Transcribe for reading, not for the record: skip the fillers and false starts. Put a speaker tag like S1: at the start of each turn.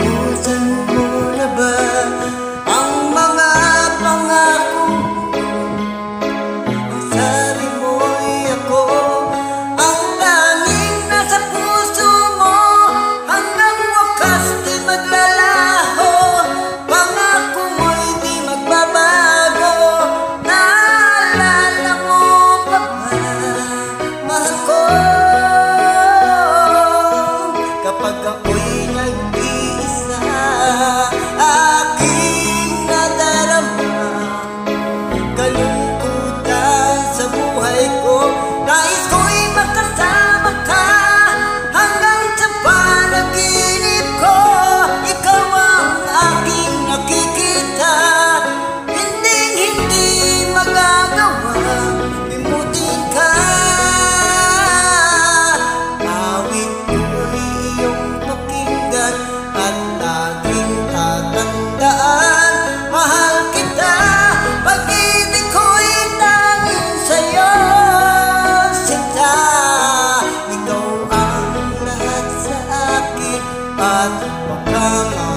S1: Naubusan mo na ba ang mga pangako? Ang sabi mo'y ako ang tanging nasa puso mo, hanggang wakas di maglalaho. Pangako mo'y di magbabago. Naalala mo pa ba, mahal ko, kapag ako'y nag-iisa, aking nadarama kalungkutan sa buhay ko. Nais ko'y makasama ka hanggang sa panaginip ko. Ikaw ang aking nakikita, hindi magagawang limutin ka. Awit ko'y iyong pakinggan at laging tatandaan. Mahal kita, pag-ibig ko'y tanging sa'yo, sinta. Ikaw ang lahat sa akin at wag kang